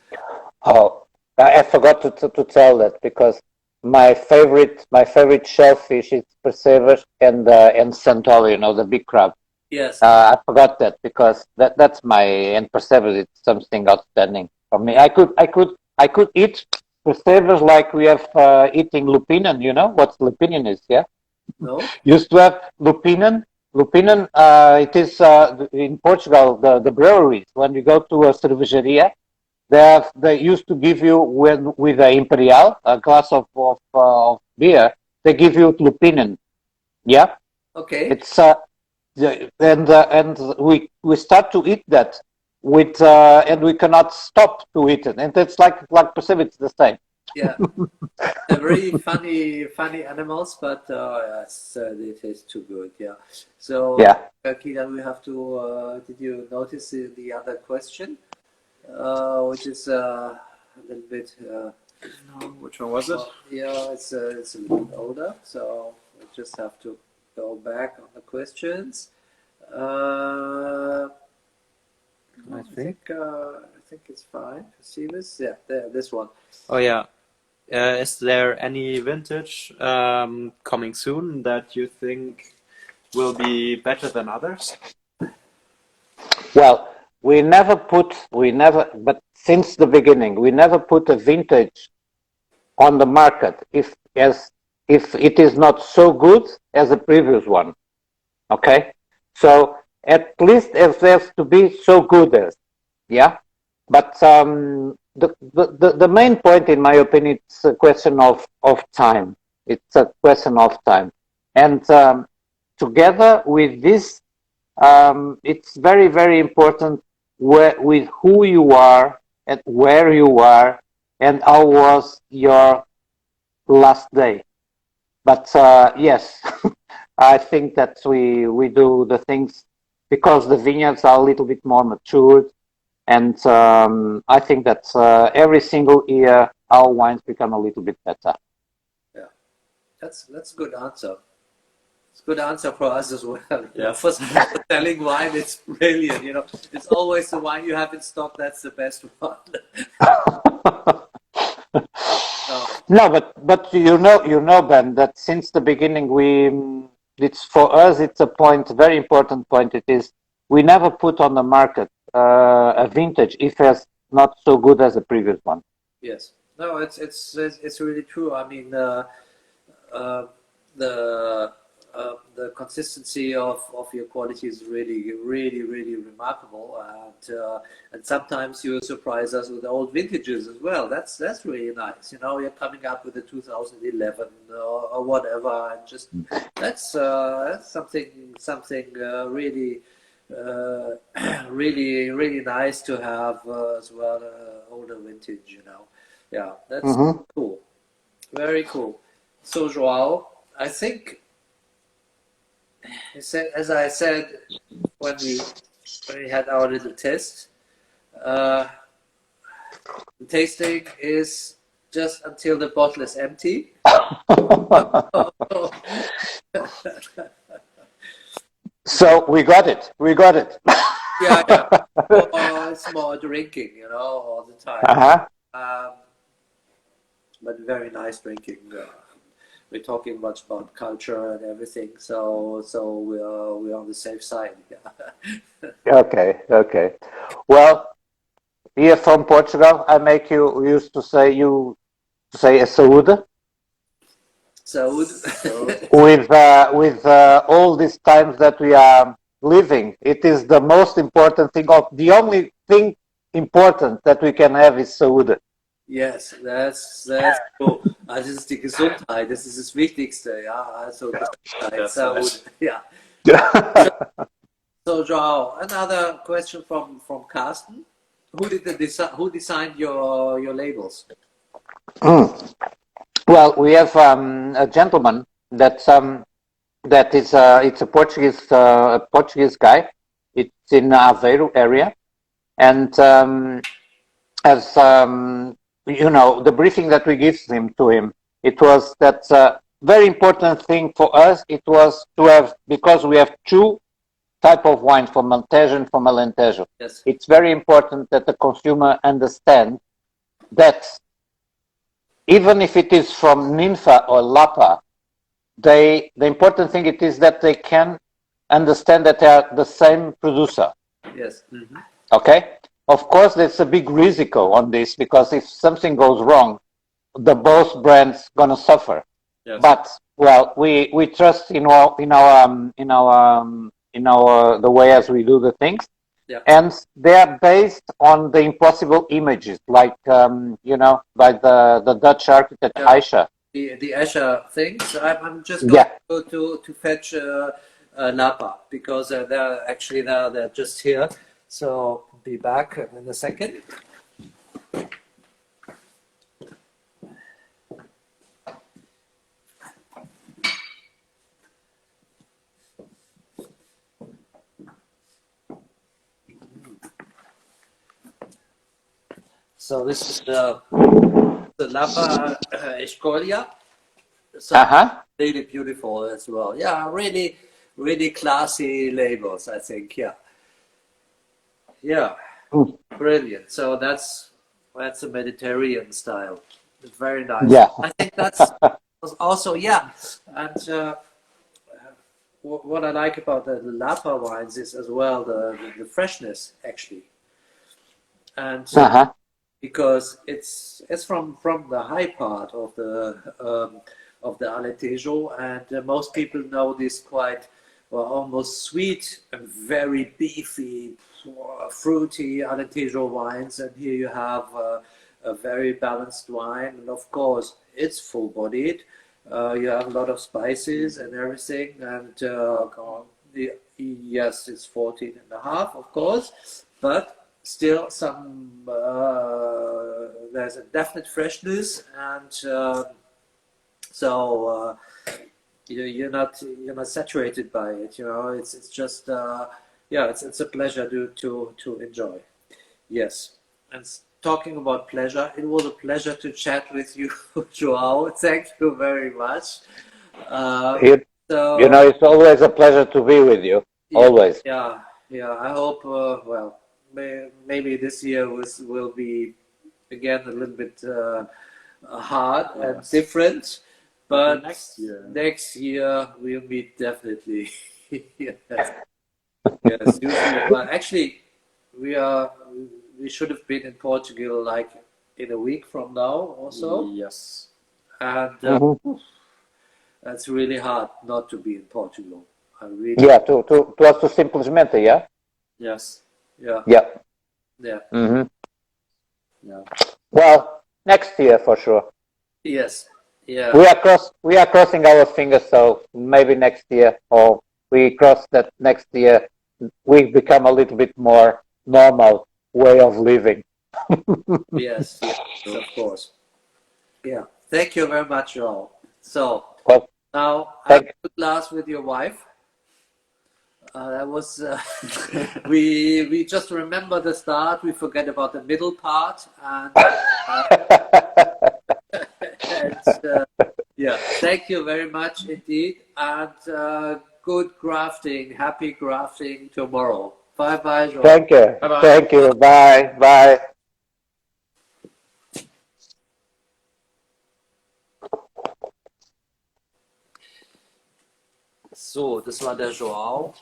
Oh, I forgot to tell that because my favorite shellfish is percevers and centaur, the big crab. Yes. I forgot that because that's my and percevers. It's something outstanding for me. I could eat percevers like we have eating lupinen. You know what lupinen is? Yeah. No. Used to have lupinen. Lupinen. It is in Portugal the breweries. When you go to a cervejaria, they used to give you with a imperial, a glass of beer. They give you lupinen. Yeah. Okay. It's and we start to eat that with and we cannot stop to eat it, and it's like perceive it's the same. Yeah. They're very funny animals, but yes, they taste too good. Yeah. So Yeah. Kida, we have to. Did you notice the other question, which is a little bit? No, which one was it? Yeah, it's a little bit older, so we just have to go back on the questions. I think it's fine. See this? Yeah, there, this one. Oh yeah. Is there any vintage coming soon that you think will be better than others? Well, but since the beginning, we never put a vintage on the market if it is not so good as the previous one. Okay, so at least it has to be so good as, yeah. But the main point, in my opinion, it's a question of time. It's a question of time, and together with this, it's very very important with who you are and where you are and how was your last day. But yes, I think that we do the things because the vineyards are a little bit more matured, and I think that every single year our wines become a little bit better. Yeah, that's a good answer. It's a good answer for us as well. Yeah. For selling wine, it's brilliant. It's always the wine you have in stock that's the best one. No, but you know, Ben, that since the beginning it's for us, it's a very important point. It is we never put on the market a vintage if it's not so good as the previous one. Yes, no, it's really true. I mean, the consistency of your quality is really remarkable, and sometimes you surprise us with old vintages as well. That's really nice. You're coming up with a 2011 or whatever, and just that's something really really nice to have as well. Older vintage, Yeah, that's cool. Very cool. So João, I think, as I said when we had our little test, the tasting is just until the bottle is empty. So we got it. Yeah, yeah. It's more drinking, you know, all the time. Uh-huh. But very nice drinking. We're talking much about culture and everything, so we're on the safe side. Yeah. Okay, okay. Well, here from Portugal, I make you used to say a saúde So So, with all these times that we are living. It is the most important thing. The only thing important that we can have is saúde. yes, that's cool. Das ist die Gesundheit, das ist das Wichtigste, ja. Also Gesundheit, that's so right. yeah. So João, another question from Carsten. Who designed your labels? Mm. Well, we have a gentleman that is it's a Portuguese guy. It's in Aveiro area, and as you know, the briefing that we give to him, it was that very important thing for us. It was to have, because we have two type of wine from Montejo and from Alentejo. Yes. It's very important that the consumer understand that even if it is from Ninfa or Lapa, the important thing it is that they can understand that they are the same producer. Yes. Mm-hmm. Okay? Of course, there's a big risk on this, because if something goes wrong, the both brands gonna suffer. Yes. But well, we trust in the way as we do the things. Yeah. And they are based on the impossible images, like you know, by the Dutch architect Aisha. The Escher things. I'm just going to fetch Napa, because they're just here. So be back in a second. So this is the Napa Escolia. So really beautiful as well. Yeah, really, really classy labels, I think. Yeah. Yeah. Brilliant. So that's a Mediterranean style. It's very nice. Yeah. I think that's also, yeah. And what I like about the Lapa wines is as well the freshness, actually. And because it's from the high part of the Alentejo, and most people know this quite almost sweet and very beefy, fruity Alentejo wines, and here you have a very balanced wine, and of course it's full-bodied. You have a lot of spices and everything, and yes, it's 14.5, of course, but still some there's a definite freshness, and so you're not saturated by it. You know, it's just yeah, it's a pleasure to enjoy. Yes, and talking about pleasure, it was a pleasure to chat with you, João. Thank you very much. You know, it's always a pleasure to be with you. Always. Yeah. I hope. Well, maybe this year will be again a little bit hard and different, but next year we'll meet definitely. Yes. Usually, well, actually, we should have been in Portugal like in a week from now or so. Yes. And that's really hard not to be in Portugal. Yeah, to us to simplesmente, yeah. Yes. Yeah. Yeah. Yeah. Mm-hmm. Yeah. Well, next year for sure. Yes. Yeah. We are crossing our fingers, so maybe next year, or we cross that next year, we become a little bit more normal way of living. Yes, of course. Yeah. Thank you very much, João. So now have a good glass with your wife. That was we just remember the start. We forget about the middle part, and, and yeah. Thank you very much indeed, and good grafting. Happy grafting tomorrow. Bye bye, João. Thank you. Bye bye. Thank you. Bye. Bye. So, das war der João.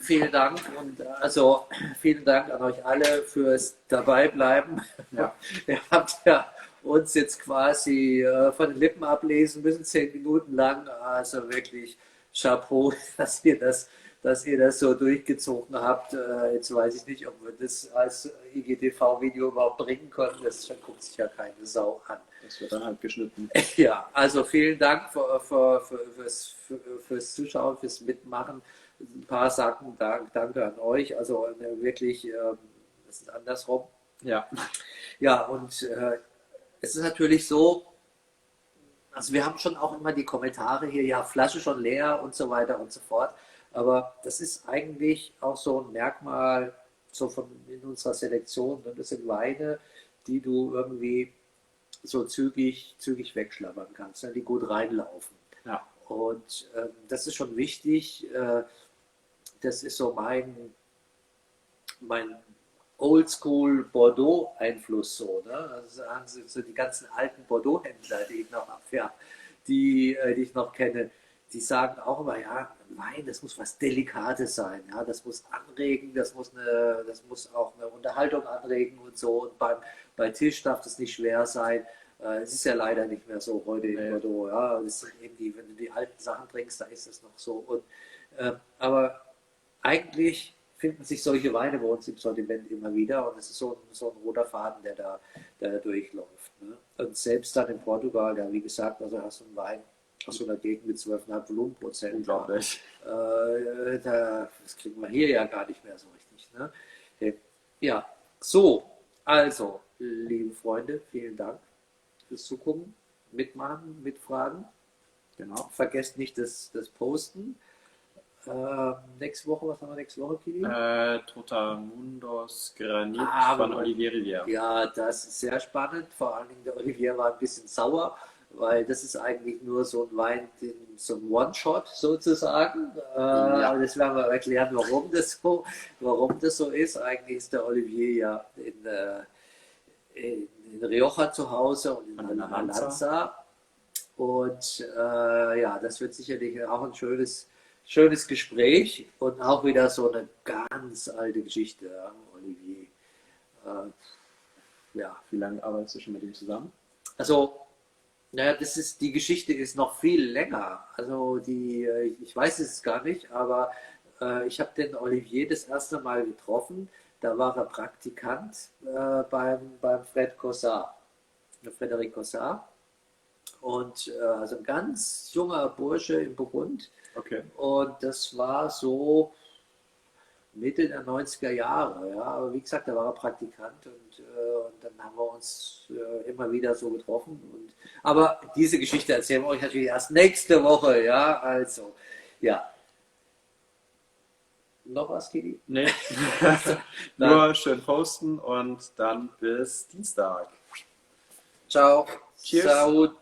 Vielen Dank und also vielen Dank an euch alle fürs Dabeibleiben. Ja. Ihr habt ja uns jetzt quasi von den Lippen ablesen müssen, 10 Minuten lang. Also wirklich Chapeau, dass ihr das so durchgezogen habt. Jetzt weiß ich nicht, ob wir das als IGTV-Video überhaupt bringen konnten. Das guckt sich ja keine Sau an. Das wird dann halt geschnitten. Ja, also vielen Dank fürs Zuschauen, fürs Mitmachen. Ein paar Sachen, danke an euch. Also wirklich, das ist andersrum. Ja. Ja, und es ist natürlich so, also wir haben schon auch immer die Kommentare hier, ja, Flasche schon leer und so weiter und so fort. Aber das ist eigentlich auch so ein Merkmal so in unserer Selektion. Und das sind Weine, die du irgendwie so zügig wegschlabbern kannst, die gut reinlaufen. Ja. Und das ist schon wichtig. Das ist so mein Oldschool Bordeaux-Einfluss so. Ne? Also so die ganzen alten Bordeaux-Händler, die ich noch habe, ja, die ich noch kenne, die sagen auch immer, ja, Wein, das muss was Delikates sein, ja, das muss anregen, das muss auch eine Unterhaltung anregen und so. Und bei Tisch darf das nicht schwer sein. Es ist ja leider nicht mehr so heute in Bordeaux. Ja, das ist eben wenn du die alten Sachen trinkst, da ist es noch so. Und, aber eigentlich finden sich solche Weine bei uns im Sortiment immer wieder und es ist so ein roter Faden, der da durchläuft. Ne? Und selbst dann in Portugal, ja, wie gesagt, also hast du einen Wein aus so einer Gegend mit 12,5 Volumenprozent. Unglaublich. Das kriegen wir hier ja gar nicht mehr so richtig. Ne? Ja, so, also, liebe Freunde, vielen Dank fürs Zugucken, mitmachen, mitfragen. Genau. Vergesst nicht das Posten. Nächste Woche, was haben wir nächste Woche, Kili? Trotamundos Granit von Moment. Olivier Rivière. Ja, das ist sehr spannend. Vor allen Dingen der Olivier war ein bisschen sauer, weil das ist eigentlich nur so ein Wein, so ein One-Shot sozusagen. Ja. Aber das werden wir erklären, warum das so ist. Eigentlich ist der Olivier ja in Rioja zu Hause und in Alanza. Und ja, das wird sicherlich auch ein schönes Gespräch und auch wieder so eine ganz alte Geschichte, Olivier. Ja. Wie lange arbeitest du schon mit ihm zusammen? Also, naja, die Geschichte ist noch viel länger. Also ich weiß es gar nicht, aber ich habe den Olivier das erste Mal getroffen. Da war er Praktikant beim Frédéric Cossard. Und also ein ganz junger Bursche im Burgund. Okay. Und das war so Mitte der 90er Jahre. Ja. Aber wie gesagt, da war er Praktikant und dann haben wir uns immer wieder so getroffen. Aber diese Geschichte erzählen wir euch natürlich erst nächste Woche. Ja, also, ja. Noch was, Kili? Nee. Nur schön posten und dann bis Dienstag. Ciao. Cheers. Saúde.